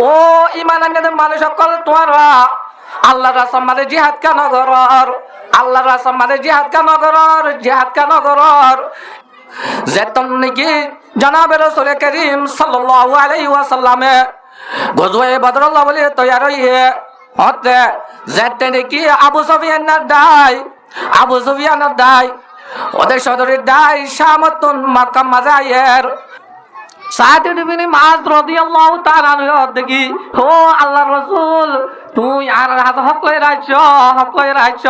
ও ইমান আনলে মানুষ সকল তোমরা আল্লাহ রাসূল মাঝে জিহাদ কেন করর? আল্লাহ রাসূল মাঝে জিহাদ কেন করর? জিহাদ কেন করর? যেতন নাকি জনাবে রাসূল করিম সাল্লাল্লাহু আলাইহি ওয়াসাল্লামে গজওয়ে বদর বলে তৈয়ার হইয়ে হতে যেতে নাকি আবু সুফিয়ানের দায় ওদের সদরের দায় শামতুন মক্কা মাজায়ের সাদ ইবনে মুআয রাদিয়াল্লাহু তাআলা দেখি ও আল্লাহর রাসূল তুই আর হাত হক লই রাখছ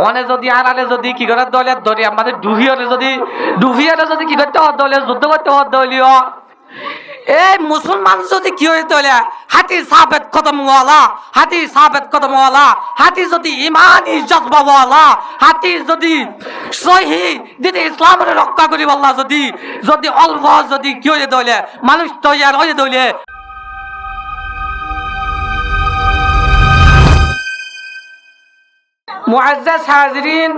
ওনে যদি আরালে যদি কি করে দলে ধরে আমাদের ডুবিয়ারে যদি কি করতে দলে যুদ্ধ করতে দলীয় এই মুসলমান যদি কি হইতে হলে হাতি সাবেত কদম হাতি যদি ইমান ইজ্জত বাবা হাতি যদি সহি দিদি ইসলামের রক্ষা করি বললা যদি অল্প যদি কি হইতে হলে মানুষ তৈয়ার হইতে হলে মুআজ্জাজ হাজিরিন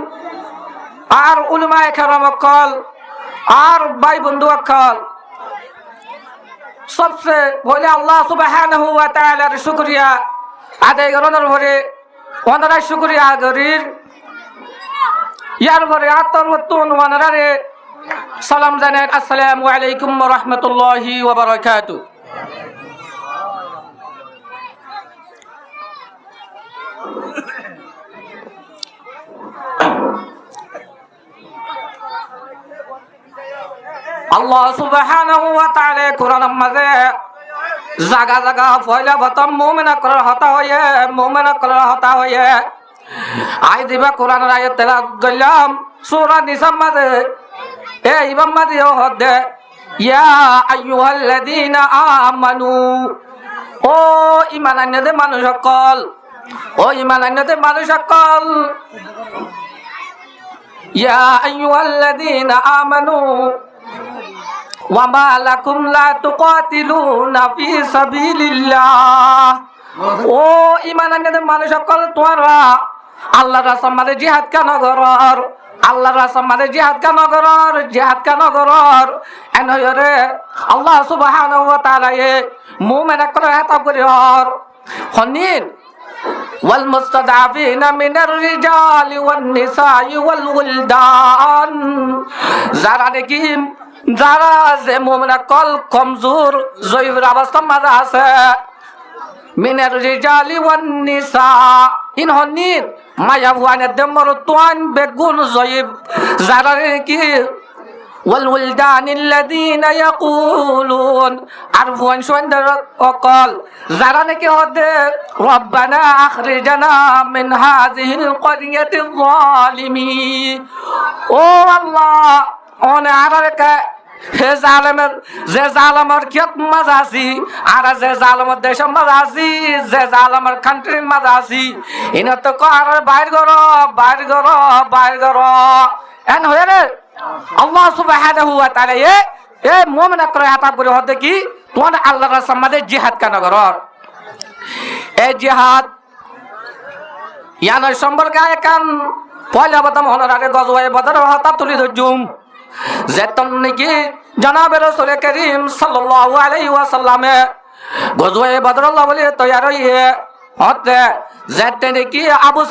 আর উলামায়ে কেরাম অকল আর ভাই বন্ধু অকল সবচেয়ে বলে আল্লাহ সুবহানাহু ওয়া তাআলার শুকরিয়া আদায় করার পরে ওনারা শুকরিয়া করির ইয়ার পরে আত্মরতন ওনারে সালাম জানাই আসসালামু আলাইকুম ওয়া রাহমাতুল্লাহি ওয়া বারাকাতুহু। আল্লাহ সুবহানাহু ওয়া তাআলা কোরআনের মাঝে জায়গা জায়গা ফয়লা বতম মুমিনা করার হতা হয়ে আই দিবা কোরআনের আয়াত তেলাওয়াত করলাম সূরা নিসার মাঝে এই ইমাম মাঝে হদে ইয়া আইয়ুহাল্লাযীনা আমানু ও ঈমান আনলে মানুষ সকল ইয়া আইয়ুহাল্লাযীনা আমানু ওয়ামা লাকুম লা তুকাতিলুনা ফি সাবিলিল্লাহ ও ঈমান আনলে মানুষ সকল তোমরা আল্লাহর রাস্তায় মাঝে জিহাদ কেন করর? আল্লাহর রাস্তায় মাঝে জিহাদ কেন করর? এনরে আল্লাহ সুবহানাহু ওয়া তাআলা মুমিন করে হেতাব করি হর হনিন ওয়াল মুস্তাদআফিনা মিনার রিজালি ওয়ান নিসাই ওয়াল ওয়ালদান যারা যে মুমিন কল কমজোর জয়ীর অবস্থার মাঝে আছে মিনার রিজালি ওয়ান নিসা ইনহনিন মায়া ওয়ানের দেমর তোয়ান বেগুন জয়ীব যারা কি والولدان الذين يقولون عرفوا شوندر وقال زرانك هد ربنا أخرجنا من هذه القرية الظالمين او الله أنا عرفك হে জালেমের কিয়ত মাঝে আছি আর যে জালেমের দেশের মাঝে আছি যে জালেমের কান্ট্রির মাঝে আছি ইনা তো আর বাইর করো এন হয়ে রে আল্লাহ সুবহানাহু ওয়া তাআলা এ মুমিন করে হাতাব করে হতে কি তোমরা আল্লাহর রাস্তায় মাঝে জিহাদ কেন করর? এই জিহাদ ইয়ানোর সম্পর্কে একান পয়লা বতম হনরারে গজওয়ে বদর হতা তুলি ধরজুম যেতন নাকি জনাবে রাসূল করিম সাল্লাল্লাহু আলাইহি ওয়াসাল্লামে গজওয়ে বদর বলে তৈয়ার হইয়ে হতে যেতে নাকি আবু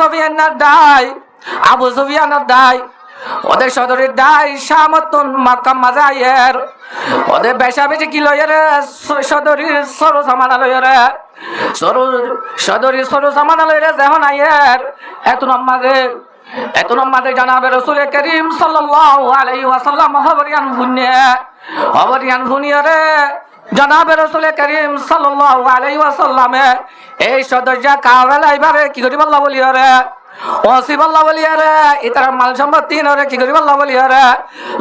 সুফিয়ানের দায় ওদের সদরের দায় শামতুন মক্কা মাজায়ের ওদের বেশি কি লয়ের সদরের সরু সামানা লয়ের সদরের সরু সামানা লয়ের যখন আয়ের এত নম্মাদে জানাবে রাসূল করিম সাল্লাল্লাহু আলাইহি ওয়াসাল্লাম হবরিয়ান ভুনিয়ারে জানাবে রাসূল করিম সাল্লাল্লাহু আলাইহি ওয়াসাল্লামে এই সদরজা কাওয়ালা এবারে কি করি বললা বলিয়ারে ওসি বললা বলিয়ারে ইতার মাল সম্পত্তি নরে কি করি বললা বলিয়ারে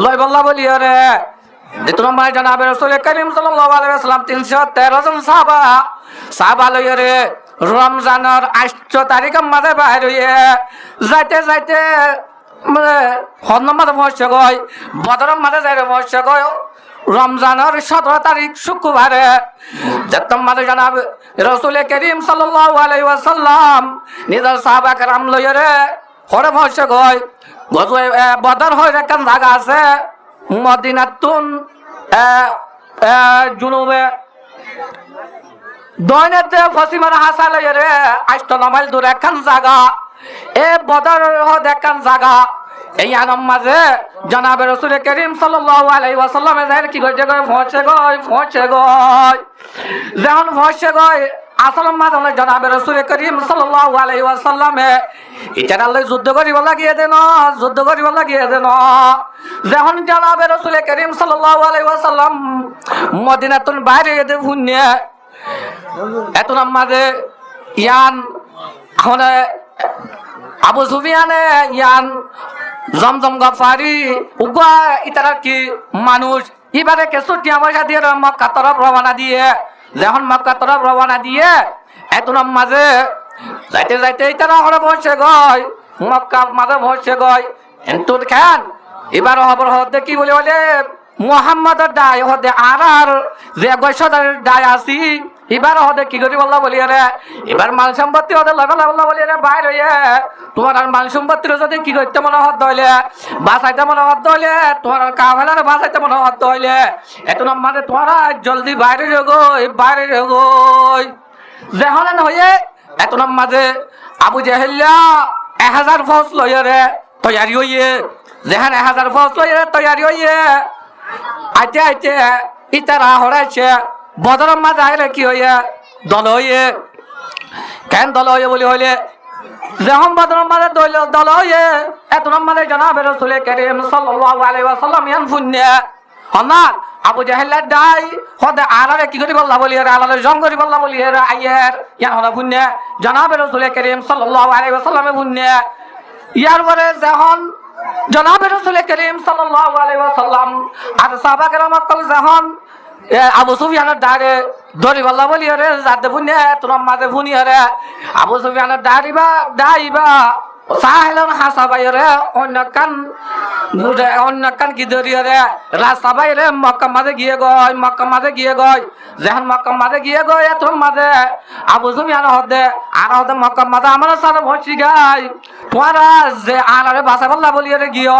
লয় বললা বলিয়ারে দ্বিতীয় নম্বরে জানাবে রাসূল করিম সাল্লাল্লাহু আলাইহি ওয়াসাল্লাম 313 জন সাহাবা লইয়ারে রমজানের 8 তারিখের মাঝে বাইর হইয়ে যাইতে মানে হন্নর মাঝে মহস্য গয় বদরের মাঝে যাইরে মহস্য গয় রমজানের 17 তারিখ শুক্রবারে যেতম মাঝে জানাবে রাসূল করিম সাল্লাল্লাহু আলাইহি ওয়াসাল্লাম নিজের সাহাবা کرام লইরে হরে মহস্য গয় গজওয়ে বদর হয় একখান জায়গা আছে মদিনাতুন জুনুবে দৈনেতে ফসিমার হাসাল রে আষ্ট নমাইল দূর একখান জায়গা এ বদর একখান জায়গা এই আনম মাঝে জনাবে রসুল করিম সাল্লাল্লাহু আলাইহি ওয়াসাল্লামে যাই কি করছে গয় ফোঁচে গয় যখন ফোঁচে গয় আসলাম মাঝে জনাবে রসুল করিম সাল্লাল্লাহু আলাইহি ওয়াসাল্লামে ইটার আল্লাহ যুদ্ধ করিব লাগিয়ে দেন যখন জনাবে রসুল করিম সাল্লাল্লাহু আলাইহি ওয়াসাল্লাম মদিনাতুন বাইরে এদে ভুনিয়ে এত নামাজে ইয়ান হনে আবু সুফিয়ানে ইয়ান জমজম গফারি উগা ইতারা কি মানুষ এবারে কিছু টিয়া পয়সা দিয়ে মক্কা তরফ রওনা দিয়ে যখন মক্কা তরফ রওনা দিয়ে এত নামাজে যাইতে যাইতে ইতারা হরে বসে গয় মক্কা মাঝে বসে গয় কিন্তু খান এবার খবর হতে কি বলে মোহাম্মদের দায় হতে আর যে গয়সদার দায় আসি এবার হতে কি করি বললা বলি রে এবার মাল সম্পত্তি হতে লাগলা বলি রে বাইর হইয়ে তোমার আর মাল সম্পত্তির যদি কি করতে মনে হত হইলে বাঁচাইতে মনে হত হইলে তোমার কাফেলার বাঁচাইতে মনে হত হইলে এত মানে তোমার জলদি বাইরে গই যেহলেন হইয়ে এত মাঝে আবু জেহেল্লা 1000 ফৌজ লইয়ে রে তৈয়ারি হইয়ে যেহান 1000 ফৌজ লইয়ে তৈয়ারি হইয়ে আইতে ইতারা হরাইছে বদরের মাঝে আইলে কি হইয়া দল হইয়ে কেন দল হইয়ে বলি হইলে যখন বদরের মাঝে দল হইয়ে এত নম্বরে জনাবে রাসূল করিম সাল্লাল্লাহু আলাইহি ওয়াসাল্লাম ইয়ান ফুন্নে হনার আবু জাহেলের দাই হদে আলারে কি করি বললা বলি আলারে জং করি বললা বলি আইয়ের ইয়ান হনা ফুন্নে জনাবে রাসূল করিম সাল্লাল্লাহু আলাইহি ওয়াসাল্লামে ফুন্নে ইয়ার পরে যখন জনাবে রাসূল করিম সাল্লাল্লাহু আলাইহি ওয়াসাল্লাম আর সাহাবা কেরাম যখন আবু সুফিয়ানের দাঁড়ে ধরি বললা বলি রে যাতে ভুনে তোমার মাঝে ভুনি রে আবু সুফিয়ানের দাঁড়িবা সাহেলন হাসা বাইরে অন্য কান কি ধরি রে রাস্তা বাইরে মক্কা মাঝে গিয়ে গয় যেখান মক্কা মাঝে গিয়ে গয় তোর মাঝে আবু সুফিয়ান হদে আর হদে মক্কা মাঝে আমার সাথে ভসি গাই তোমারা যে আরে বাসা বললা বলি রে গিয়ে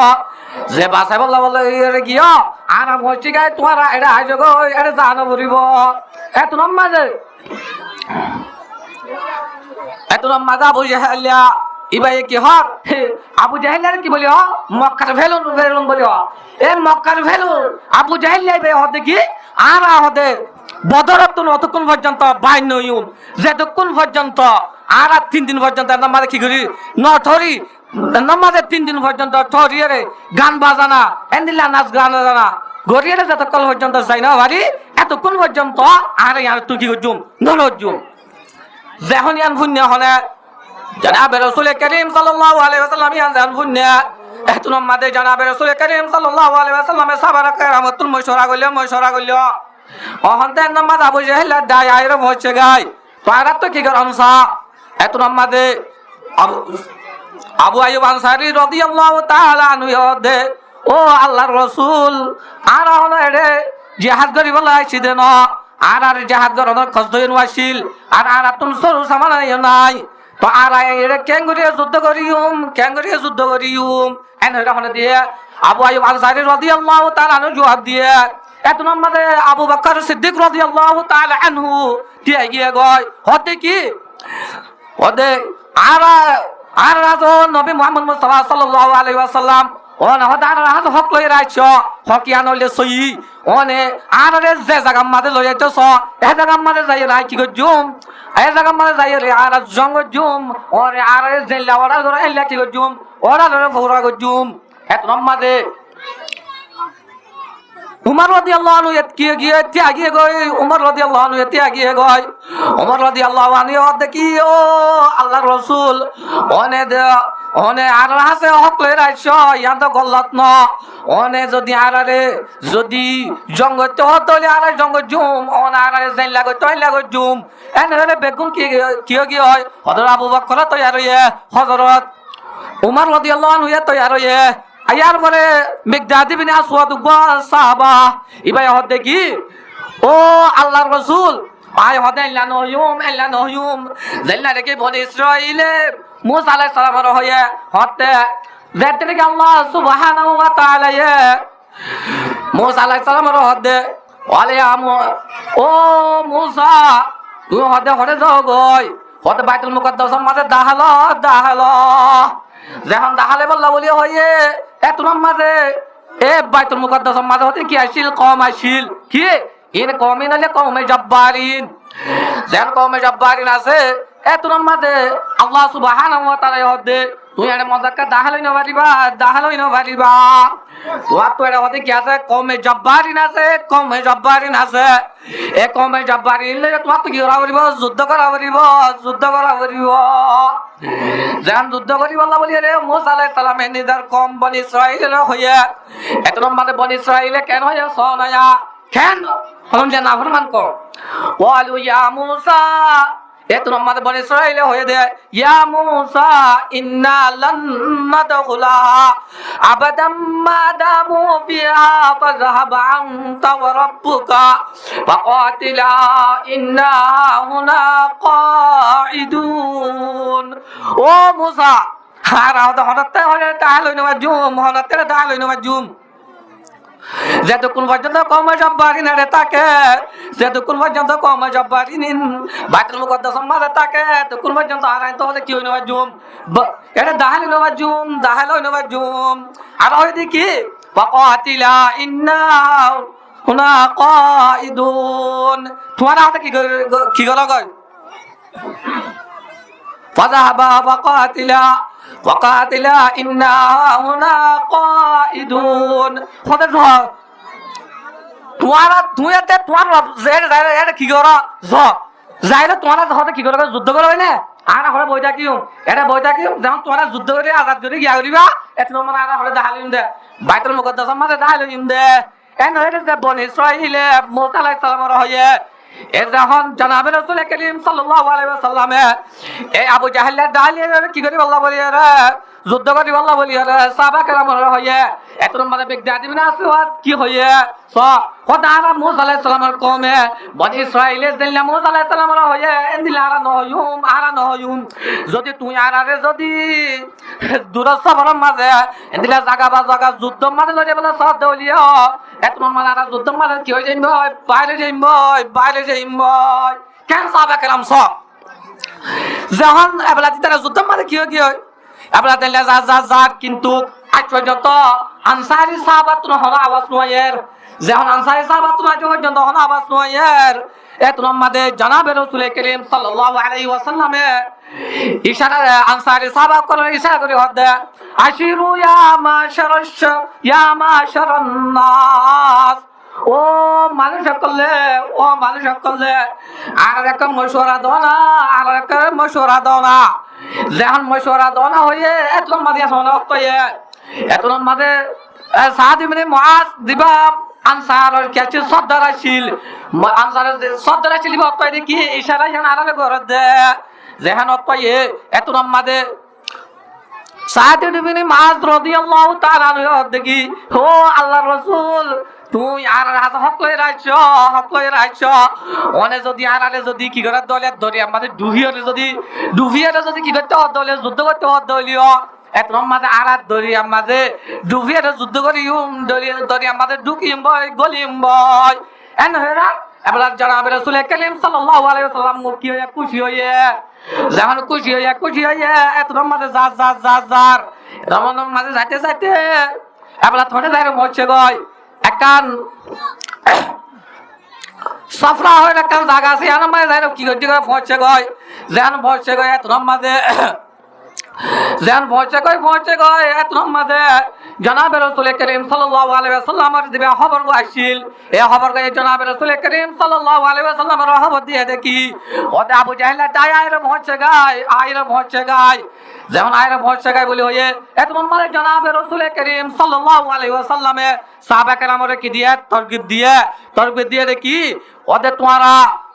যে বাসাই বললা রে গিয়ে আর ভসি গাই তোমারা এটা আইজ গো এটা জানো বলিব এত মাঝে আবু জাহেলিয়া ইবাই কি হর আবু জাহেলিয়ার কি বলি মক্কার ভেলুন বলি এ মক্কার ভেলুন আবু জাহেলিয়া ইবাই হতে কি আর হতে বদরতুন অতক্ষণ পর্যন্ত বাইন ইউম যেতক্ষণ পর্যন্ত আর 3 দিন পর্যন্ত নামাজে কি করি নঠরি নামাজে 3 দিন পর্যন্ত ঠরিয়ে রে গান বাজানা এন্দিলা নাচ গান বাজানা গড়িয়ে যতক্ষণ পর্যন্ত যাই না বাড়ি এতক্ষণ পর্যন্ত আর ইয়ার তুই কি করছুম নলজুম যখন ইয়ান ভুন্যা হলে জনাবে রাসূল করিম সাল্লাল্লাহু আলাইহি ওয়াসাল্লাম ইয়ান জান ভুন্যা এতন মাদে জনাবে রাসূল করিম সাল্লাল্লাহু আলাইহি ওয়াসাল্লামে সাহাবারা কেরামতুল মশওয়ারা কইল অহন্তে নামাজ আবু জাহেল দাই আইরে হচ্ছে গায় তোরা তো কি করনসা এতন মাদে আবু আইয়ুব আনসারী রাদিয়াল্লাহু তাআলা আনহু দে ও আল্লাহর রাসূল আর হলো এডে জিহাদ করি বলা আইছি দেন আর জিহাদ করার খোঁজ দইন ওয়াসিল আর তুম সরু সামান নাই তো আর এডে কেঙ্গুরিয়ে যুদ্ধ করিউম এন হলে দিয়ে আবু আইয়ুব আনসারী রাদিয়াল্লাহু তাআলা আনহু জবাব দিয়ে এত নম্বরে আবু বকর সিদ্দিক রাদিয়াল্লাহু তাআলা আনহু দিয়ে গিয়ে গয় হতে কি ওদে আর রাজো নবী মুহাম্মদ মুস্তাফা সাল্লাল্লাহু আলাইহি ওয়াসাল্লাম ওনে হদার রাজ হক লই রাইছো হকিয়ান হইলে সই ওনে আরে যে জায়গা মাঝে লই যাইতেছ এই জায়গা মাঝে যাই রাই কি গজুম এই জায়গা মাঝে যাই রে আর জঙ্গ জুম ওরে আরে যে লাওড়া ধরে এলা কি গজুম ওরা ধরে ভৌরা গজুম এত নম্মাদে উমর রাদিয়াল্লাহু আনহু গিয়ে ত্যাগিয়ে গই উমর রাদিয়াল্লাহু আনহু ত্যাগিয়ে গই উমর রাদিয়াল্লাহু আনহু দেখি ও আল্লাহর রাসূল ওনে আর হাসে হক লই রাইছো ইয়া তো গল্লত ন ওনে যদি জঙ্গতে হতলে আর জঙ্গ জুম ওন আর জাইন লাগো তই লাগো জুম এনে হলে বেগুন কি হয় হযরত আবু বকর তৈয়ার হইয়ে হযরত উমর রাদিয়াল্লাহু আনহু তৈয়ার হইয়ে আয়ার পরে মিকদাদ ইবনে আসওয়াদ সাহাবা ইবাই হতে কি ও আল্লাহর রাসূল আয় হতে ইল্লা নহিউম জাল্লা রেখে বনি ইসরাইলে মুসা আলাইহিস সালামের হয়ে হতে যেতে কি আল্লাহ সুবহানাহু ওয়া তাআলা মুসা আলাইহিস সালামের হতে ওয়ালে ও মুসা তুই হতে যাও গই হতে বাইতুল মুকদ্দাসের মাঝে দাহালো যখন দাহালে বললা বলি হয়ে এত মাঝে এ বাইতুল মুকদ্দাসের মাঝে হতে কি আসিল কম আসিল কি ইন কমই নালে কমে জব্বারিন যেন কমে জব্বারিন আছে এত মাঝে আল্লাহ সুবহানাহু ওয়া তাআলা হদে তুই এর মজাক্কা দাহালই না পারিবা তোমার তো এটা হতে কি আছে কমে জব্বারিন আছে এ কমে জব্বারিন তোমার তো কি করা পারিব যুদ্ধ করা পারিব যেন যুদ্ধ করিব আল্লাহ বলি রে মুসা আলাইহিস সালামে নিজের কম বনি ইসরাইলের হইয়া এত মানে বনি ইসরাইলে কেন হইয়া সনায়া কেন হলন যে না ফরমান কর ওয়ালু ইয়া মুসা এত নম্বরে বনি ইসরাইলে হয়ে দে ইয়া মুসা ইন্না লান নাদখুলাহা আবাদাম মা দামু ফিহা ফাযহাব আনতা ওয়া রাব্বুকা ফাকাতিলা ইন্না হুনা কাঈদুন ও মুসা হারা হঠাৎ হলে তাহলে নওয়াজুম যতক্ষণ পর্যন্ত কমে জব্বারিন রে তাকে যতক্ষণ পর্যন্ত কমে জব্বারিন বাইতুল মুকদ্দাসের মাঝে তাকে ততক্ষণ পর্যন্ত আরাই তো হলে কি হই নওয়াজুম এটা দাহালি নওয়াজুম আর ওই দেখি ফাকাতিলা ইন্না হুনা কাঈদুন তোমার হাতে কি গলা গয় ফাযাহাবা ফাকাতিলা ইন্না হুনা কাঈদুন হতে তোমার এটা কি করা যাইলে তোমার হতে কি করা যুদ্ধ করা হয় না আর হলে বই থাকিও যেমন তোমার যুদ্ধ করে আজাদ করে গিয়া করিবা এত মানে আর হলে দাহালিম দে বাইতুল মুকদ্দাসের মাঝে দাহালিম দে এন হইলে যে বনি ইসরাইলে মুসা আলাইহিস সালামের হয়ে এ যখন জনাবে রাসূল করিম সাল্লাল্লাহু আলাইহি ওয়াসাল্লামে এই আবু জাহেলের দাহালি কি করি আল্লাহ বলি রে যুদ্ধ করি আল্লাহ বলি রে সাহাবা কেরামের হয়ে এত মানে ব্যক্তি আদিম না আছে কি হয়ে খোদারা মুসা আলাইহিস সালামের কওমে বনি ইসরাইলের দিল্লা মুসা আলাইহিস সালামের হয়ে এন্দিলা আরা নহয়ুম যদি তুই আরারে যদি দূর সফরের মাঝে এন্দিলা জায়গা যুদ্ধ মাঝে লইলে বলে সব দলিও এত মানে আর যুদ্ধ মাঝে কি হয়ে যাইব বাইরে যাইব কেন সাহাবা কেরাম সব যখন এবলা তারা যুদ্ধ মাঝে কি হয় এবলা দিল্লা যা কিন্তু আজ পর্যন্ত আনসারি সাহাবাত নহর আওয়াজ নয়ের যখন আনসারি সাহাবাত আজ পর্যন্ত হন আওয়াজ নয়ের এত নম্বরে জনাবে রাসূল করিম সাল্লাল্লাহু আলাইহি ওয়াসাল্লামে ইশারা আনসারি সাহাবা করে ইশারা করে হদ আশিরু ইয়া মাশারান নাস ও মানুষ করলে আর একটা মশওয়ারা দাও না যখন মশওয়ারা দাও না হয়ে এত নম্বরে এত নম্বরে সাদ ইবনে মুআজ দিবা আনসারের কাছে সর্দার আসিল অতয় দেখি ইশারা যেন আড়ালে ঘরে দে যেখান অতয় এত নম্বরে সাদ ইবনে মুআজ রাদিয়াল্লাহু তাআলা দেখি ও আল্লাহর রাসূল তুই আর হক লই রাখছ অনে যদি আড়ালে যদি কি করে দলে ধরে আমাদের ডুবিয়ারে যদি কি করতে দলে যুদ্ধ করতে দলীয় এক মাঝে আড়াত ধরি আমাদের ডুবিয়ারে যুদ্ধ করি ধরি আমাদের ঢুকিম বয় গলিম বয় এন হেরা এবার জনাবে রাসূল করিম সাল্লাল্লাহু আলাইহি ওয়াসাল্লাম খুশি হয়ে যখন খুশি হয়ে এত মাঝে যার রমজান মাঝে যাইতে এবার থোড়ে যাই মরছে গয় একখান সফরা হয়ে একটা জায়গা আছে এর মাঝে যাই কি করতে পৌঁছে গয় এত মাঝে পৌঁছে গয় এত মাঝে জনাবে রাসূল করিম সাল্লাল্লাহু আলাইহি ওয়াসাল্লামের দিবে খবর আসিল এই খবর গয়ে জনাবে রাসূল করিম সাল্লাল্লাহু আলাইহি ওয়াসাল্লামের খবর দিয়ে দেখি ওতে আবু জাহেল আইরে পৌঁছে গায় যেমন আইরে পৌঁছে গায় বলি হয়ে এত মানে জনাবে রাসূল করিম সাল্লাল্লাহু আলাইহি ওয়াসাল্লামে সাহাবা কেরামরে কি দিয়ে তরগিব দিয়ে দেখি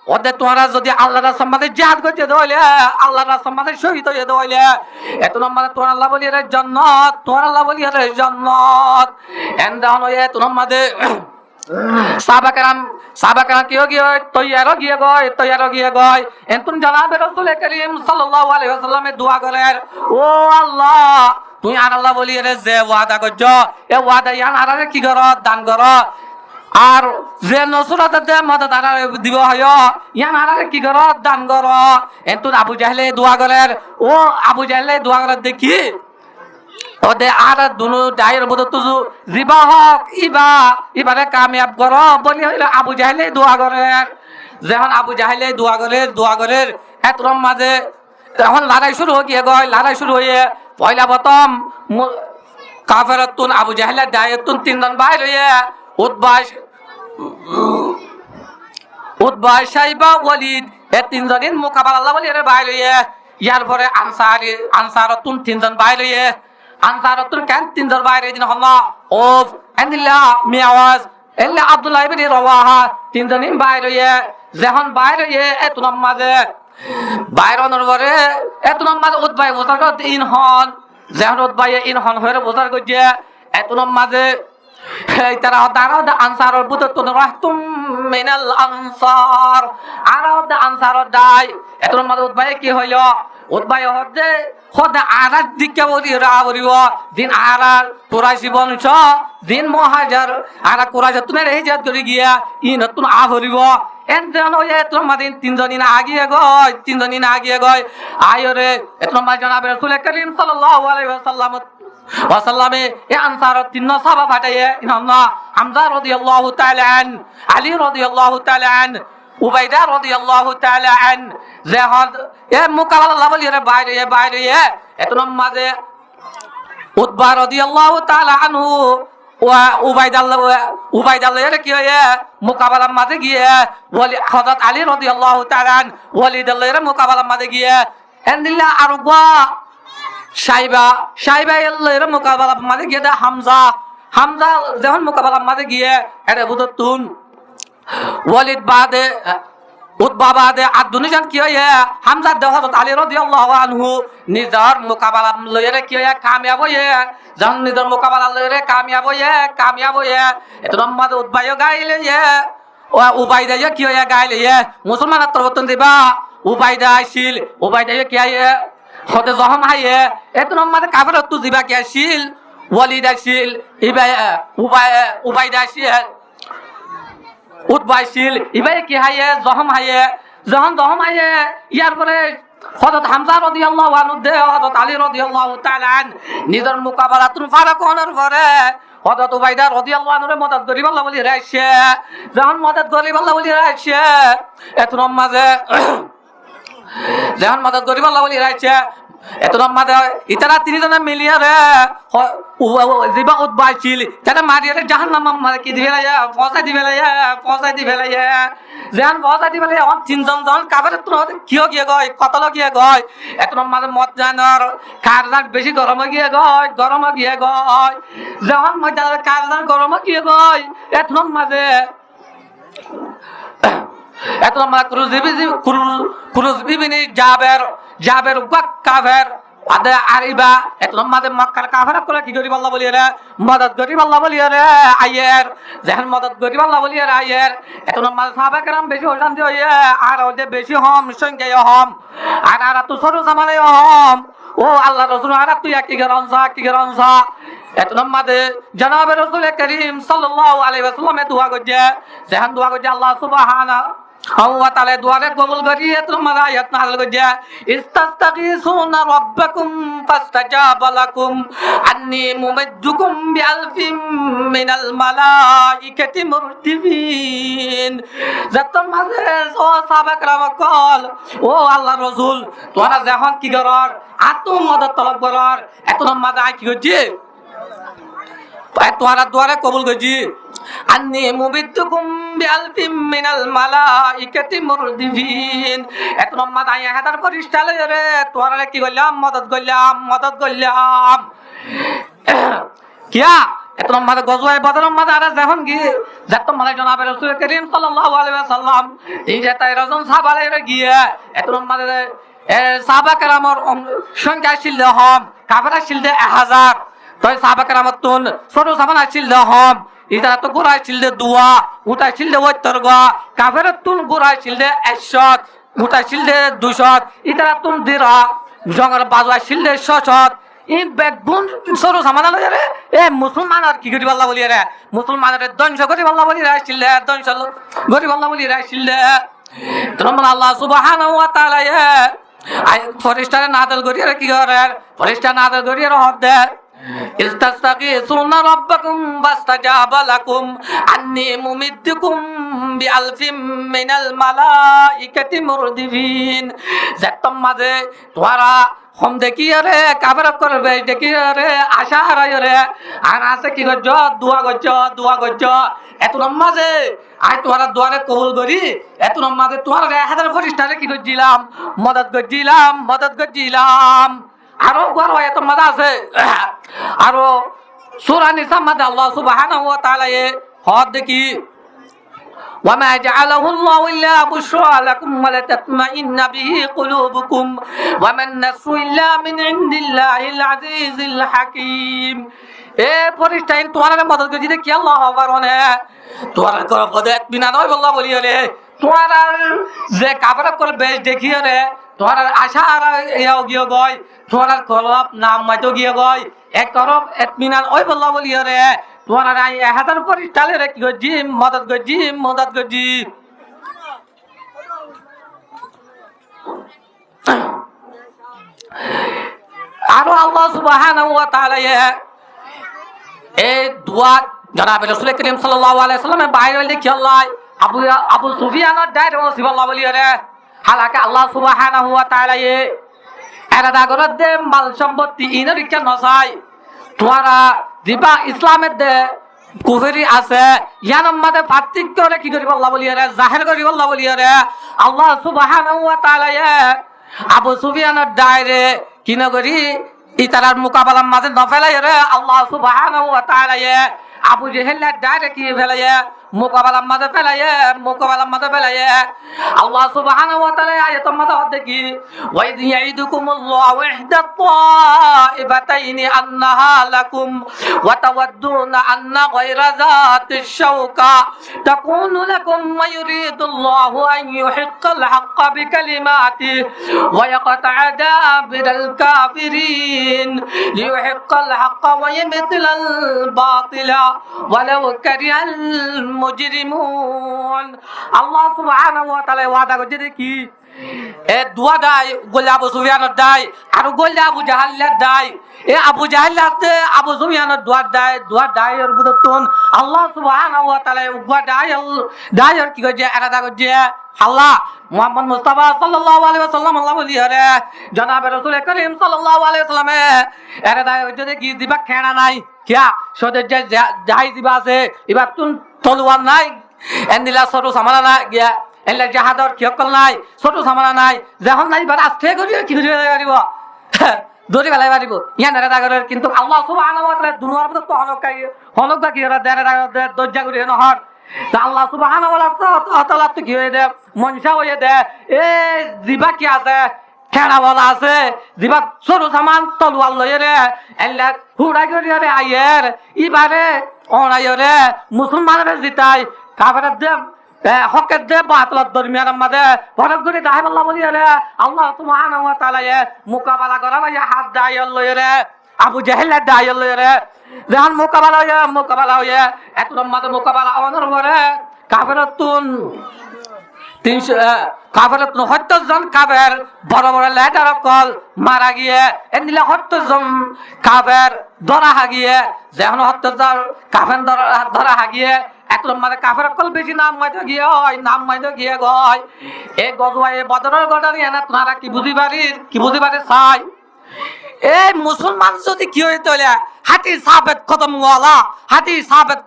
ওদের তোমরা যদি আল্লাহর সম্মানে জিহাদ করতে দইলে আল্লাহর সম্মানে শহীদ হয়ে দইলে এত নম্বরে তোর আল্লাহ বলি রে জান্নাত এন্দান হয়ে তোর নম্বরে সাহাবা কেরাম কি তৈয়ার গিয়ে গয় এন্তুন জনাবে রাসূল করিম সাল্লাল্লাহু আলাইহি ওয়াসাল্লামে দোয়া করেন ও আল্লাহ তুই আর আল্লাহ বলি রে যে ওয়াদা করছ এ ওয়াদা ইয়ান আরে কি কর দান কর আর যে নসুরাতে মদত আর দিব হয় ইয়ান আর কি কর দান কর এত আবু জাহলে দোয়া করের ও আবু জাহলে দোয়া করার দেখি ওদে আর দুনো ডাইর বদ তুজু জিবা হক ইবারে কামিয়াব কর বলি হইল আবু জাহলে দোয়া করের যখন আবু জাহলে দোয়া করের এতরম মাঝে তখন লড়াই শুরু হয়ে গয় লড়াই শুরু হয়ে পয়লা প্রথম কাফেরতুন আবু জাহলে দায়তুন তিনজন বাইর হয়ে উতবাই সাইবা ওয়ালিদ এ তিনজনের মোকাবেলা আল্লাহ বলি বাইর হয়ে ইয়ার পরে আনসারতুন তিনজন বাইর হয়ে আনসারতুন কেন তিনজন বাইর হয়ে হল্লা ও এন্দিল্লা মিয়াওয়াজ এল্লা আব্দুল্লাহ ইবনে রওয়াহা তিনজনই বাইর হয়ে যখন বাইর হয়ে এত নামাজে বাইরনের পরে এত নামাজে উতবাই বোঝার কথা ইনহন যখন উতবাই ইনহন হয়ে বোঝার করছে এত নামাজে তারা দাঁড়াও আনসারের বুত তো রাহতুম মিনাল আনসার আর আনসার দাই এত নামাজে উতবাই কি হইল উতবাই হদে হদে আরার দিকে বলি রাবরিব দিন আরার কুরাইশি বংশ দিন মহাজার আরা কুরাইশ তুমি এই জাত করে গিয়া ই নতুন আভরিব এনজন ওই তোমাদের তিনজনই না আগিয়ে গয় আয়রে তোমার জনাবে রাসূল করিম সাল্লাল্লাহু আলাইহি ওয়াসাল্লামে এ আনসার তিন সাহাবা পাঠায়ে ইননা হামজা রাদিয়াল্লাহু তাআলা আন আলী রাদিয়াল্লাহু তাআলা আন উবাইদা রাদিয়াল্লাহু তাআলা আন জাহাদ এ মুকাবালা আল্লাহ বলি রে বাইরে এত নামাজে উতবা রাদিয়াল্লাহু তাআলা আনহু উবাইদাল্লাহ কি হয় মোকাবেলার মাঝে গিয়ে হযরত আলী রাদিয়াল্লাহু তাআলা আন ওয়ালিদাল্লাহর মোকাবেলার মাঝে গিয়ে এন্দিল্লা আরবা সাইবা আল্লাহর মোকাবেলার মাঝে গিয়ে হামজা যখন মোকাবেলার মাঝে গিয়ে এটা বুদতুন ওয়ালিদ বাদে উতবা বাদে আর দুনিজন কি হয় হামজা হযরত আলী রাদিয়াল্লাহু আনহু নিজের মোকাবেলা লইরে কি হয় কামিয়াব হয়ে যখন নিজের মোকাবেলা লইরে কামিয়াব হয়ে এত নম্বর উতবাইও গাইলে উবাইদা কি হয় গাইলে মুসলমানের তরবতন দিবা উবাইদা কি হয় হতে জহম হাইয়ে এত নম্বর কাফের তু দিবা কি আসিল ওয়ালিদ আসিল উবাইদা আসিল উতবাইছিল ইবাই কি হাইয়ে জহম হাইয়ে ইয়ার পরে হযরত হামজা রাদিয়াল্লাহু আনহু হযরত আলী রাদিয়াল্লাহু তাআলা আন নিজের মোকাবেলা তুন ফারাক হওয়ার পরে হযরত উবাইদা রাদিয়াল্লাহু আনহুর মদদ করিব আল্লাহ বলি রাইছে যখন মদদ করিব আল্লাহ বলি রাইছে এত নামাজে যখন মদদ করিব আল্লাহ বলি রাইছে এত নামাজে ইতারা তিনজনে মিলিয়ে রে জিবা উতবাইছিল তারা মারিয়ে জাহান্নাম মারে কি দিবে লায়া পৌঁছাই দিবে লায়া যেন পৌঁছাই দিবে লায়া তিনজন জন কাফের তো কিয় গয় কতল কিয়ে গয় এত নামাজে মত জানার কারজান বেশি গরম গিয়ে গয় যখন মত জানার কারজান গরম গিয়ে গয় এত নামাজে কুরুজ বিবিনি জাবের কাফের আদে আরিবা এত নামাজে মক্কার কাফের কোলা কি করি আল্লাহ বলি রে মদদ করি আল্লাহ বলি রে আয়ের যখন মদদ করি আল্লাহ বলি রে আয়ের এত নামাজ সাহাবা کرام বেশি অশান্তি হইয়া আর ওদের বেশি হম সংখ্যায় হম আর তো ছোট জামালে হম ও আল্লাহ রাসূল আর তুই কি গরনসা এত নামাজে জনাবে রাসূল করিম সাল্লাল্লাহু আলাইহি ওয়াসাল্লাম দোয়া করছে যখন দোয়া করছে আল্লাহ সুবহানাহু ওয়া তাআলা দোয়ারে কবুল করিয়ে তোমার আয়াত নাযিল করছে ইস্তাগীসুনা রাব্বাকুম ফাস্তাজাবা লাকুম আন্নী মুমিদ্দুকুম বিআলফিম মিনাল মালাইকাতি মুরতিবিন যতম মাঝে সাহাবা کرام কল ও আল্লাহর রাসূল তোরা যখন কি করার আত মদদ তলব করার এত নামাজে কি হচ্ছে তোরা দোয়ারে কবুল করছি আন্নী মুমিদ্দুকুম বিআলফিম মিনাল মালাইকাতি মুরদিফিন এত নামাজ আয়া হাজার ফেরেশতা রে তোরা কি করলাম মদদ করলাম কিয়া এত নামাজ গজওয়ায়ে বদর নামাজ আর যখন গিয়ে যত মানে জনাবে রাসূল করিম সাল্লাল্লাহু আলাইহি ওয়াসাল্লাম এই যে 13 জন সাহাবা রে গিয়ে এত নামাজ সাহাবা کرامর সংখ্যা ছিল হম কাফের ছিল 1000 তাই সাহাবা کرامত তুন ছোট সাহাবা ছিল হম ইতারা তো গোরাই ছিল দুয়া উটা ছিল ওইতরগা কাফের তুন গোরাই ছিল 100 উটা ছিল 200 ইতারা তুন দিরা জঙ্গল বাজওয়া ছিল 600 ই বেগুন সরু সামানা লয় রে এ মুসলমানের কি করি বললা বলি রে মুসলমানের ধ্বংস করি বললা বলি রাইছিল ধ্বংস করি বললা বলি রাইছিল তোমার আল্লাহ সুবহানাহু ওয়া তাআলা আই ফরিস্তারে নাদল করি রে কি করে ফরিস্তা নাদল করি রে হদ দে ইস্তাগীসুনা রাব্বাকুম ফাস্তাজাবা লাকুম আন্নী মুমিদ্দুকুম বিআলফিম মিনাল মালাইকাতি মুরদিফিন যেতম মাঝে তোরা হম দেখি রে কাবর করবে দেখি রে আশা হারাই রে আর আছে কি করছ দোয়া করছ এত মাঝে আই তোমার দোয়ারে কবুল করি এত মাঝে তোমার 1000 ফরিস্তারে কি করছিলাম মদদ করছিলাম আরো গর হয় এত মজা আছে আরো সূরা নিসা মাঝে আল্লাহ সুবহানাহু ওয়া তাআলা হদ দেখি وما جعله الله إلا بشرى لكم ولتطمئن به قلوبكم وما النصر إلا من عند الله العزيز الحكيم এ ফরিস্তাইন তোমার মদদ করে দিতে কি আল্লাহ পারনে তোমার করে পদে বিনা নয় বল্লা বলিও রে তোমার যে কাবর করবে দেখিও রে তোমার আশা আর ইয়াও গিয়ে গয় তোমার কলব নাম মাইতো গিয়ে গয় এক তরফ এতমিনান ওই বল্লা বলিও রে তোমার 1000 ফরিস্তালে রে কি করছি মদদ করছি আরো আল্লাহ সুবহানাহু ওয়া তাআলা এই দোয়া জনাব রাসূল করিম সাল্লাল্লাহু আলাইহি ওয়াসাল্লামের বাইরে লিখি আল্লাহ আবু সুফিয়ানের দায়রে ওসিবাল্লাহ বলি রে হালাকে আল্লাহ সুবহানাহু ওয়া তাআলা এরাদা করে দে মাল সম্পত্তি ইনের ইচ্ছা নসাই তোরা দিবা ইসলামের দে কুফরি আছে ইয়ার মধ্যে পার্থক্য করে কি করি আল্লাহ বলি রে জাহির করি আল্লাহ বলি রে আল্লাহ সুবহানাহু ওয়া তাআলা আবু সুফিয়ানের দায়রে কি না করি ইতারার মোকাবেলার মাঝে ন ফেলাই রে আল্লাহ সুবহানাহু ওয়া তাআলা আবু জেহেলের দায়রে কি ফেলাই মোকাবেলার মাঝে ফেলাই আল্লাহ সুবহানাহু ওয়া তাআলা আয়াতের মধ্যে দেখি ওয়াইদ ইয়াইদুকুমুল্লাহু ইহদাত তাইবাতাইনি আন্নাহা লাকুম ওয়া তাওয়াদ্দুনা আন্না গায়রা যাতিশ শাওকা তাকুনু লাকুম ওয়া ইউরিদুল্লাহু আন ইউহিক্কাল হাক্কা বিকালিমাতিহি ওয়া ইয়াকতা'a দাবিরাল কাফিরিন লিইউহিক্কাল হাক্কা ওয়া ইবতিলাল বাতিলা ওয়ালাউ কারিহাল মুজরিমুন আল্লাহ সুবহানাহু ওয়া তাআলা ওয়াদা করছে দেখি এ দোয়া দাই গোলে আবু সুফিয়ানের দাই আর গোলে আবু জাহালের দাই এ আবু জাহালাতে আবু সুফিয়ানের দোয়া দাই এর বুদতন আল্লাহ সুবহানাহু ওয়া তাআলা উবা দাই আর কি করছে এরাদা করছে আল্লাহ মুহাম্মদ মুস্তাফা সাল্লাল্লাহু আলাইহি ওয়াসাল্লাম আল্লাহ বলি আরে জনাব রাসূল করিম সাল্লাল্লাহু আলাইহি ওয়াসাল্লাম এরাদা করছে দেখি দিবা খেনা নাই কিয়া সদের যাই দিবা আছে এবার তুন তলোয়ার নাই এন্দিলা সরু সামানা না গিয়া এলা জাহাদর কি অকল নাই ছোট সামানা নাই যখন নাই বার আস্তে করি কি করি পারিব দড়ি বেলাই পারিব ইয়া নেড়ে দাগরের কিন্তু আল্লাহ সুবহানাহু ওয়া তাআলা দুনিয়ার মধ্যে তো হনক কি ওরা দেড়ে দরজা করি নহর তা আল্লাহ সুবহানাহু ওয়া তাআলা তো কি হয়ে দে মনসা হয়ে দে এ জিবা কি আছে খেড়াওয়ালা আছে জিবা সরু সামান তলোয়ার লয়ে রে এলা হুড়া করি রে আইয়ের ইবারে অনাইরে মুসলমানের জিতাই কাফেরের দে হকের দে বাতলার দরমিয়ার মাঝে ভরত করে দাই আল্লাহ বলি রে আল্লাহ সুবহানাহু ওয়া তাআলা মোকাবেলা করা ভাই হাত দাই লয়ে রে আবু জাহেলের দাই লয়ে রে যখন মোকাবেলা হয়ে এত মাঝে মোকাবেলা অনর করে কাফেরতুন 70 জন কাফের বড় বড় লেটার কল মারা গিয়ে এনিলে 70 জন কাফের ধরা হাগিয়ে যখন 70 জন কাফের ধরা হাগিয়ে একদম মানে কাফের কল বেশি নাম মাইতে গিয়ে গয় এই গজওয়ায়ে বদরের ঘটনা এনা তোমরা কি বুঝি পারি চাই এই মুসলমান যদি কি হইতে হলে হাতি সাবেত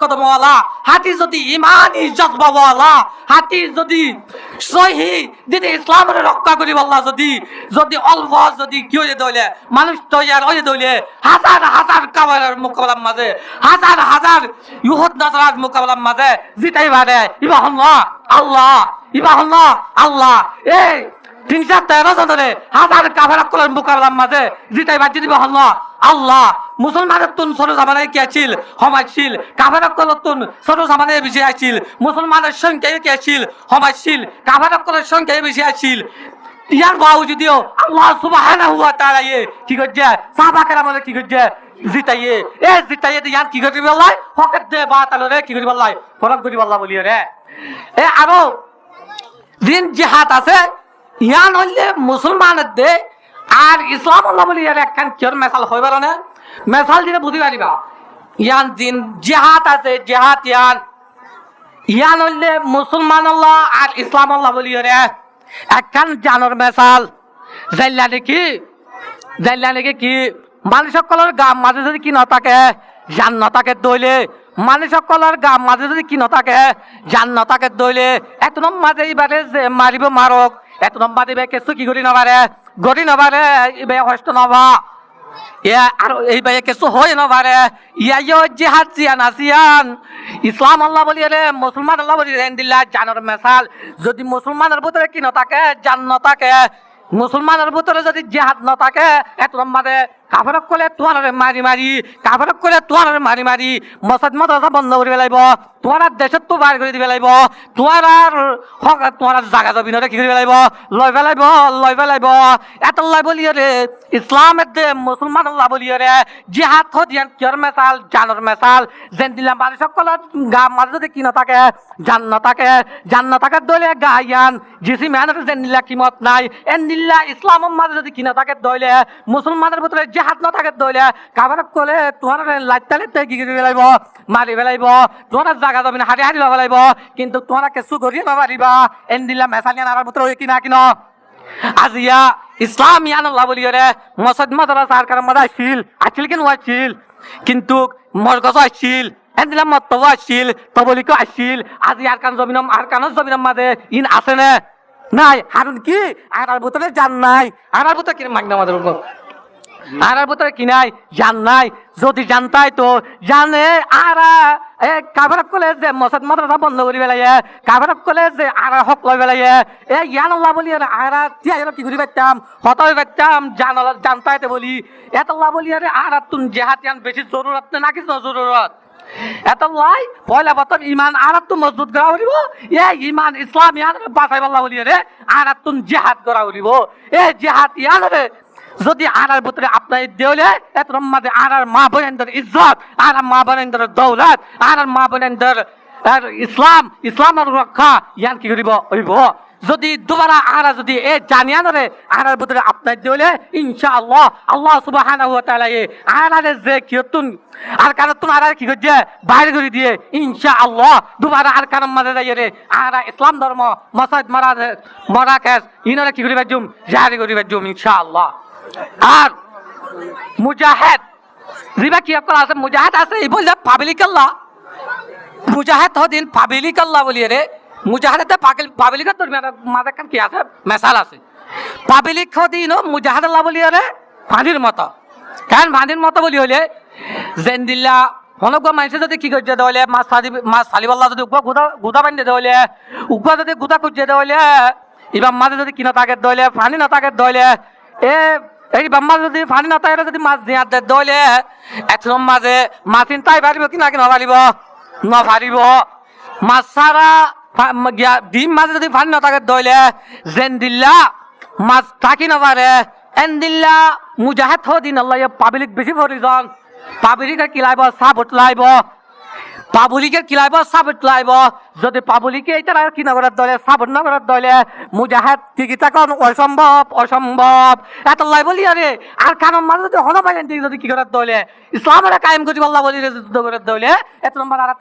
কদমওয়ালা হাতি যদি ইমান ইজ্জত বাবাওয়ালা হাতি যদি সহি দিদি ইসলামের রক্ষা করি বললা যদি অল্প যদি কি হইতে হলে মানুষ তৈয়ার হয়ে দইলে হাজার কাবারের মোকাবেলার মাঝে হাজার ইহুদ নাসারার মোকাবেলার মাঝে জিতাই পারে ইবা আল্লাহ এই 313 জনের হাজার কাফের কলের মোকাবেলার মাঝে জিতাই বাজি দিব হল আল্লাহ মুসলমানের তুন ছোট জামানায় কি আছিল সমাজশীল কাফের কলের তুন ছোট জামানায় বেশি আছিল মুসলমানের সংখ্যায় কি আছিল সমাজশীল কাফের কলের সংখ্যায় বেশি আছিল ইয়ার বাউ যদিও আল্লাহ সুবহানাহু ওয়া তাআলা কি করছে সাহাবা কেরামরে কি করছে জিতাইয়ে জিতাইয়ে ইয়ার কি করি বললাই হকের দে বাতালরে কি করি বললাই ফরক করি বললা বলিও রে আরো দিন জিহাদ আছে ইয়ান হইলে মুসলমানের দে আর ইসলাম আল্লাহ বলি আর একখান কিয়র মেসাল হইবার না মেসাল দিলে বুঝি পারিবা ইয়ান দিন জিহাদ আছে জিহাদ ইয়ান হইলে মুসলমান আল্লাহ আর ইসলাম আল্লাহ বলি রে একখান জানোর মেসাল জাইলা নাকি কি মানুষ সকলের গাম মাঝে যদি কি নথাকে জান নথাকে দইলে মানুষ সকলের গাম মাঝে যদি কি নথাকে জান নথাকে দইলে এত মাঝে এইবারে যে মারিব মারক এত মাঝে কিছু কি করি নবারে গড়ি নবারে এবার কষ্ট নবা আর এই ভাই কিছু হয় নবারে ইয়া জিহাদ জিয়ান আসিয়ান ইসলাম আল্লাহ বলি রে মুসলমান আল্লাহ বলি দিল্লা জানোর মেসাল যদি মুসলমানের ভিতরে কি নথাকে জান নথাকে মুসলমানের ভিতরে যদি জিহাদ নথাকে এত মাঝে কাফেরক করলে তোমার মারি কাফেরক করলে তোমার মারি মসজিদ মাদ্রাসা বন্ধ করে পেলাইব তোমার দেশত তো বার করে দিবে লাইব তোমার জাগা জমিনরে কি করে পেলাইব লই পেলাইব এত লাই বলিও রে ইসলামের দে মুসলমান আল্লাহ বলিও রে জিহাদ হদিয়ান কিয়র মেসাল জানোর মেসাল যেন দিলাম মানুষ সকলের গা মাঝে যদি কি নথাকে জান নথাকে দলে গায়ান জিসি মেহনত যেন দিলা কিমত নাই এন দিল্লা ইসলামের মাঝে যদি কি নথাকে দলে মুসলমানের ভিতরে জিহাদ নথাকে দলে কাবারক করলে তোমার লাইতে কি করে পেলাইব মারি পেলাইব তোমার জাগা যাবি না হারি লব লাইব কিন্তু তোমরা কিছু করিয়ে নবারিবা এন দিলা মেসালিয়ান আর ভিতরে কিনা কিনা আজিয়া ইসলাম ইয়ান আল্লাহ বলিও রে মসজিদ মাদ্রাসা সরকার মাদা আছিল কেন আছিল কিন্তু মরগজ আছিল এন দিলাম মতব আছিল তবলিকও আছিল আজি আর কান জমিনম মাঝে ইন আছে না নাই হারুন কি আর ভিতরে জান নাই আর ভিতরে কি মাগনা আমাদের আর ভিতরে কি নাই জান নাই যদি জানতাই তো জানে আর কাভারক কলে যে মসজিদ মাদ্রাসা বন্ধ করি পেলাইয়ে কাভারক কলে যে আর হক লই পেলাইয়ে ইয়ান আল্লাহ বলি আর তিয়াইলো কি করি পাইতাম হতাই পাইতাম জানতাই তো বলি এত আল্লাহ বলি আর তুন জেহাদ ইয়ান বেশি জরুরত না কিছু জরুরত এত লাই পয়লা বতন ইমান আর তো মজবুত করা হইব ইমান ইসলাম ইয়ান বাঁচাই আল্লাহ বলি আর তুন জেহাদ করা হইব জেহাদ ইয়ান রে যদি আর ভিতরে আপনার দেওলে এত মাঝে আর মা বোনেদের ইজ্জত আর মা বোনেদের দৌলত আর মা বোনেদের ইসলামের রক্ষা ইয়ান কি করিব হইব যদি দুবারা আর যদি জানিয়ানরে আর ভিতরে আপনার দেওলে ইনশাআল্লাহ আল্লাহ সুবহানাহু ওয়া তাআলা আর যে কিয়তুন আর কারণ আর কি করছে বাইরে করে দিয়ে ইনশাআল্লাহ দুবারা আর কারণ মাঝে যাই রে আর ইসলাম ধর্ম মসজিদ মারাকেশ ইনারা কি করিবার জুম জারি করিবার জুম ইনশাআল্লাহ আর মুজাহিদ রিবা কি আপনার আছে মুজাহিদ আছে এই বললে পাবলিক আল্লাহ মুজাহিদ হদিন পাবলিক আল্লাহ বলিয়ে রে মুজাহিদে পাবলিক তোর মাঝে কান কি আছে মেসাল আছে পাবলিক হদিন মুজাহিদ আল্লাহ বলিয়ে রে পানির মতো কারণ পানির মতো বলি হলে যেন দিল্লা হনক মানুষে যদি কি করছে দেওয়ালে মাছ ফালিবাল্লা যদি গুদা বান্ধে দেওয়ালে উকা যদি গুদা খুঁজছে দেওয়ালে এবার মাঝে যদি কিনা তাকে দেওয়ালে পানি না তাকে দেওয়ালে এই বাম্মা যদি পানি না তাইলে যদি মাছ দিয়া দইলে একদম মাঝে মাছ তাই পারিব কি না কি নপারিব মাছ সারা ডিম মাঝে যদি পানি না থাকে দইলে যেন দিল্লা মাছ থাকি নপারে এন দিল্লা মুজাহিদ হদিন আল্লাহ পাবলিক বেশি প্রয়োজন পাবলিকের কি লাইব সাপোর্ট লাইব পাবলিকের কি লাইব সাপোর্ট লাইব যদি পাবলিকে এটা কি নগরের দলে সাপোর্ট নগরের দলে মুজাহিদ কি তখন অসম্ভব এত লাই বলি আরে আর কারণ মাঝে যদি হন পাইলেন যদি কি করার দলে ইসলামের কায়েম করি আল্লাহ বলি যুদ্ধ করার দলে এত নম্বর আর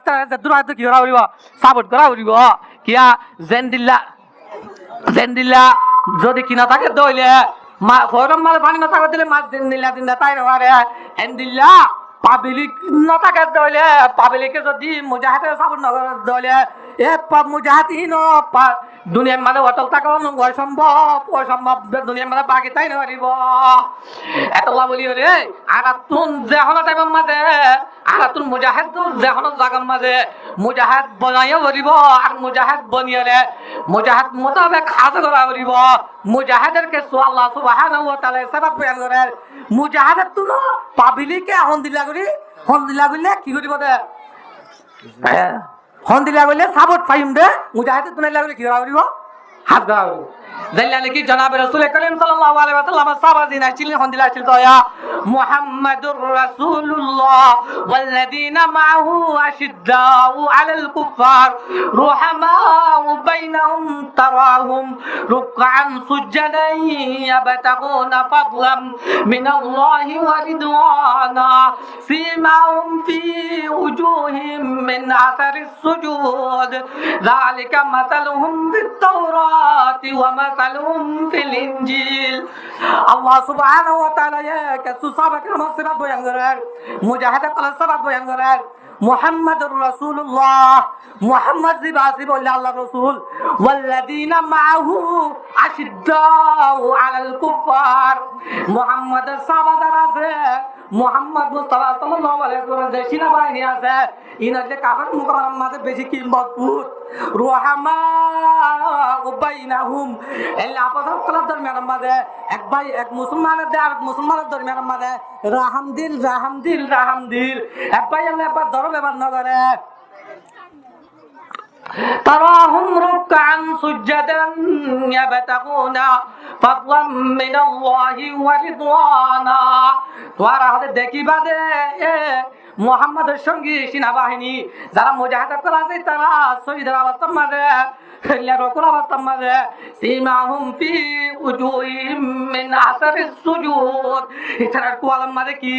দূর কি করা উড়িব সাপোর্ট করা উড়িব কিয়া জেন্দিল্লা যদি কিনা থাকে দলে ফরম মাল পানি না থাকে দিলে মাছ দিন তাই নয় এন্দিল্লা পাবলিক নটাকে দলে পাবলিকে যদি মুজাহিদের সাবন দলে মুজাহিদ দুনিয়ার মানে অটল থাকা অসম্ভব দুনিয়ার মানে বাকি তাই নরিব এতলা বলি রে আর তুন যেহন টাইমের মাঝে আর তুন মুজাহিদ যেহন জাগার মাঝে মুজাহিদ বনাইও করিব আর মুজাহিদ বনিয়ে মুজাহিদ মোতাবেক কাজ করা করিব মুজাহিদের কেসু আল্লাহ সুবহানাহু ওয়া তাআলা সবাব বয়ান করে মুজাহিদের তুন পাবলিকে হন দিলা করলে কি করিব দে হন দিলা করলে সাপোর্ট পাইম দে মুজাহিদ তুন লাগলে কি করা করিব হাত ধরা করিব জানলা নাকি জনাব রাসূল করিম সাল্লাল্লাহু আলাইহি ওয়াসাল্লাম সাহাবাজি না ছিলেন হন দিলা ছিল দয়া মুহাম্মাদুর রাসূলুল্লাহ ওয়াল্লাযীনা মাআহু আশিদ্দাউ আলাল কুফার রুহামাউ বাইনাহুম তারাহুম রুকআন সুজদান ইয়াবতাগুনা ফাদলাম মিনাল্লাহি ওয়া রিদওয়ানা সীমাহুম ফি উজুহিম মিন আথারিস সুজুদ যালিকা মাসালুহুম বিত-তাওরাতি ওয়া মাসালুহুম ফিল ইনজিল আল্লাহ সুবহানাহু ওয়া তাআলা কাসু সাহাবাকে মাসিরাত বয়ান করেন মুজাহিদা কল সাহাবাত বয়ান করেন মুহাম্মাদুর রাসূলুল্লাহ মুহাম্মদ জিবাসি বলে আল্লাহ রাসূল ওয়াল্লাযীনা মাআহু আশিদ্দাউ আলাল কুফার মুহাম্মাদের সাহাবারা আছে মুহাম্মদ মুস্তাফা সাল্লাল্লাহু আলাইহি ওয়াসাল্লাম যে সেনাবাহিনী আছে ইনার যে কাফের মুকাররম মাঝে বেশি কি মজবুত রুহামা বাইনাহুম এই আপস কলার দরমিয়ানের মাঝে এক ভাই এক মুসলমানের আর মুসলমানের দরমিয়ানের মাঝে রাহামদিল এক ভাই আল্লাহ একবার ধরো ব্যবহার না করে تراهم ركعا سجدا يبتغون فضلا من الله ورضوانا তোরা হাতে দেখিবা দে মুহাম্মাদের সঙ্গে সেনাবাহিনী যারা মুজাহিদা করা আছে তারা শহীদের অবস্থার মাঝে রকুর অবস্থার মাঝে সীমাহুম ফি উজুহিম মিন আসারিস সুজুদ এছাড়া কোয়ালার মাঝে কি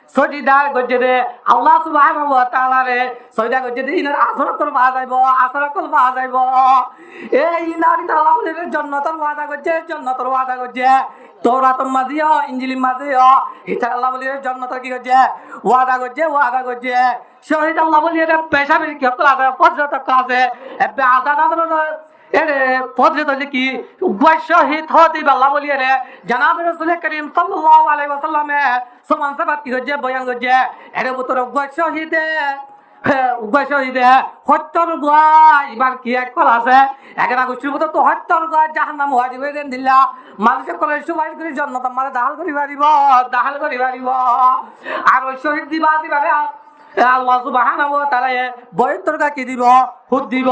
সজিদার গজে আল্লাহ সুবহানাহু ওয়া তাআলা রে সজিদা গজে ইনার আসর করবা যাইব এই ইনারি তাআলা বলে জান্নাতের ওয়াদা গজে তওরাতের মাঝে ইনজিলের মাঝে এছাড়া আল্লাহ বলে জান্নাতের কি গজে ওয়াদা গজে শহীদ আল্লাহ বলে পেশাবের কি হকল আছে ফজরত কাজে এবে আদালত এরে ফজরত কি শহীদ হতে আল্লাহ বলি রে জনাব রাসূল করিম সাল্লাল্লাহু আলাইহি ওয়াসাল্লামে সমান সাবাত কি গজে বয়ান গজে এরে বুতর শহীদে হত্যর গোয়া এবার কি এক কল আছে একেরা গোষ্ঠীর মতো তো হত্যর গোয়া জাহান্নাম হওয়ারি হয়ে দেন দিলা মানুষের কলে সুবাই করে জন্নত মানে দাহাল করি পারিব আর ওই শহীদ দিবা আল্লাহ সুবহানাহু ওয়া তাআলা বয়ত্তর কি দিব হুদ দিব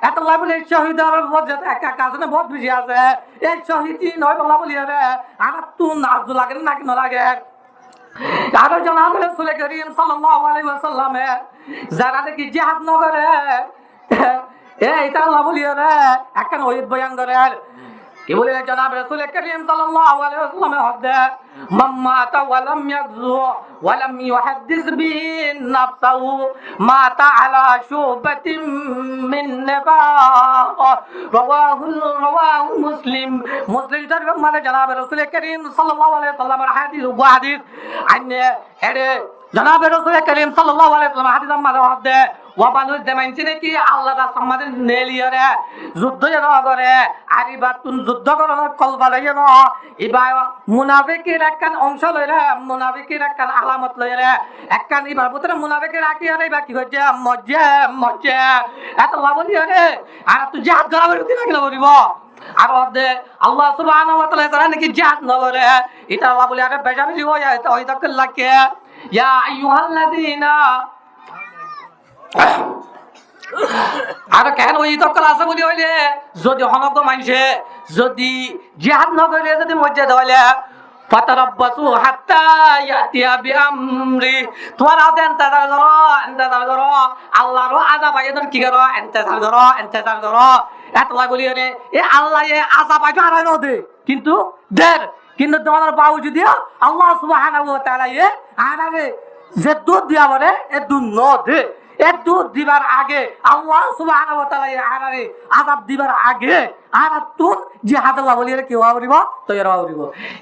এত লাভলে শহীদের মর্যাদা একা কাজ না বহুত বেশি আছে এই শহীদই নয় বলা বলি রে আর তুই নাজ লাগে নাকি না লাগে আর জনাব রাসূল করিম সাল্লাল্লাহু আলাইহি ওয়াসাল্লাম যারা দেখি জিহাদ না করে এটা আল্লাহ বলি রে একখান ওই বয়ান করে কি বলে জনাব রাসূল করিম সাল্লাল্লাহু আলাইহি ওয়াসাল্লাম হদে মাম্মাতা ওয়ালাম ইয়াগযু ওয়ালাম ইউহাদ্দিস বিন নাফসাহু মাতা আলা শুবাতিন মিন নিফাক রাওয়াহু মুসলিম শরীফ মানে জনাব রাসূল করিম সাল্লাল্লাহু আলাইহি ওয়াসাল্লামের হাদিস আইনে এরে জনাব রাসূল করিম সাল্লাল্লাহু আলাইহি ওয়াসাল্লাম হাদিস আমাদের হদে ওয়াবানুল জামাইনছি নাকি আল্লাহ আমাদের নেলিয়রে যুদ্ধ যেন করে আর এবার তুন যুদ্ধ করানোর কল্পা লাগে না এবার মুনাফিকের একখান অংশ লইলে মুনাফিকের একখান আলামত লইলে একখান এবার ভিতরে মুনাফিকের রাখি আরে এবার কি করছে মজ্জে এত লাভলি আরে আর তুই জাহাজ গড়াবে কিনা বলিব আর আল্লাহ সুবহানাহু ওয়া তাআলা যারা নাকি জাহাজ না করে এটা আল্লাহ বলে আরে বেশি হয়ে যায় তো ওই তক লাগে ইয়া আইয়ুহাল্লাযীনা আর কেন ওই তকল আছে বলি হইলে যদি হনক মানছে যদি জিহাদ না করে যদি মসজিদ হইলে ফাতারাব্বাসু হাত্তা ইয়াতিয়া বিআমরি তোমরা ইন্তজার করো আল্লাহর আযাব আইদর কি করো ইন্তজার করো এত বলি রে এ আল্লাহ এ আযাব আইতো আর নদে কিন্তু তোমার বাউ যদি আল্লাহ সুবহানাহু ওয়া তাআলা এ আরে যে দুধ দিয়া বলে এ দুধ নদে এ দুধ দিবার আগে আল্লাহ সুবহানাহু ওয়া তাআলা আরে আযাব দিবার আগে আর তুন জিহাদ আল্লাহ বলিয়ে কি হওয়ারিব তৈরি হওয়ারিব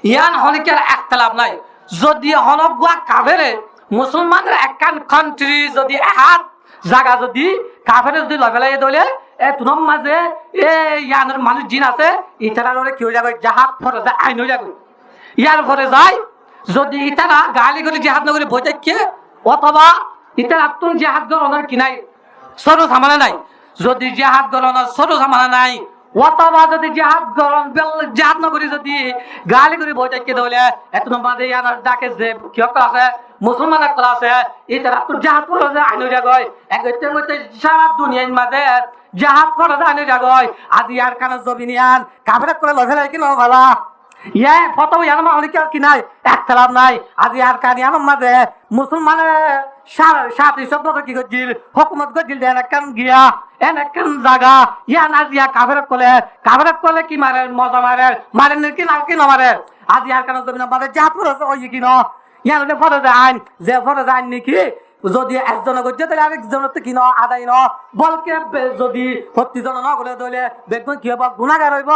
ইয়ান হলিকের ইখতিলাফ নাই যদি হনগুয়া কাফেরে মুসলমানের একখান কান্ট্রি যদি হাত জায়গা যদি কাফেরে যদি লবেলাই দলে এ তুনম মাঝে এ ইয়ানের মানুষ জিন আছে ইতারা রে কি হয়ে যাবে জাহাজ ফরে যায় আইন হয়ে যাবে ইয়ার ফরে যায় যদি ইতারা গালি করে জিহাদ না করে বইতে অথবা ইতার আত্মন জিহাদ গরনের কি নাই সরু সামানা নাই যদি জিহাদ গরনের সরু সামানা নাই অথবা যদি জিহাদ গরম জিহাদ নগরী যদি গালি করে বই থাকি তাহলে এত নম্বর ইয়ানার ডাকে যে কি আছে মুসলমান একটা আছে এটা তো জিহাদ করে যে আইন জায়গায় একতে মধ্যে সারা দুনিয়ার মাঝে জিহাদ করে যে আইন জায়গায় আজ ইয়ার কানে জবিনিয়ান কাফের করে লফেলাই কি নভালা ইয়া ফটো ইয়ার মালিক কি নাই একতলাপ নাই আজ ইয়ার কানে আমার মাঝে মুসলমানের সাথে শব্দ কি গজিল হুকুমত গজিল দেন কান গিয়া এন জায়গা ইয়া না দিয়া কাফের করলে কি মারে মজা মারে কি না কি না মারে আজ ইয়ার কানে জমিন মাঝে জাত করে ওই কি ন ইয়ার হলে ফরজ আইন যে ফরজ আইন নাকি যদি একজন গজ্জে তাহলে আরেকজনের তো কি ন আদায় ন বলকে যদি 30 জন ন করে দলে দেখবেন কি হব গুনাহগার হইব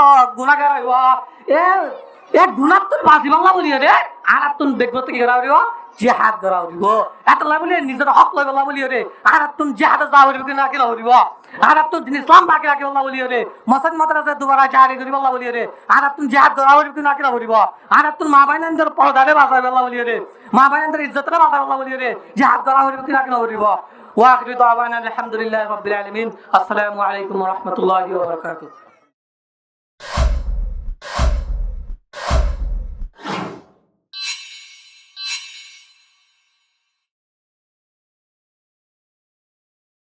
এ গুনাহ তো বাসি বাংলা বলি রে আর তুই দেখবো তো কি করা হইব জিহাদ করা হইব এত বলি নিজের হক লই বলা বলি রে আর তুই জিহাদে যাওয়া হইব কি না কি হইব আর তুই ইসলাম বাকি রাখি বলা বলি রে মসজিদ মাদ্রাসা দুবারা জারি করি বলা বলি রে আর তুই জিহাদ করা হইব কি না কি হইব আর তুই মা বাইনাদের পর্দারে বাঁচাই বলা বলি রে মা বাইনাদের ইজ্জতরে বাঁচাই বলা বলি রে জিহাদ করা হইব কি না কি হইব ওয়া আখিরু দাওয়ানা আলহামদুলিল্লাহি রাব্বিল আলামিন আসসালামু আলাইকুম ওয়া রাহমাতুল্লাহি ওয়া বারাকাতুহু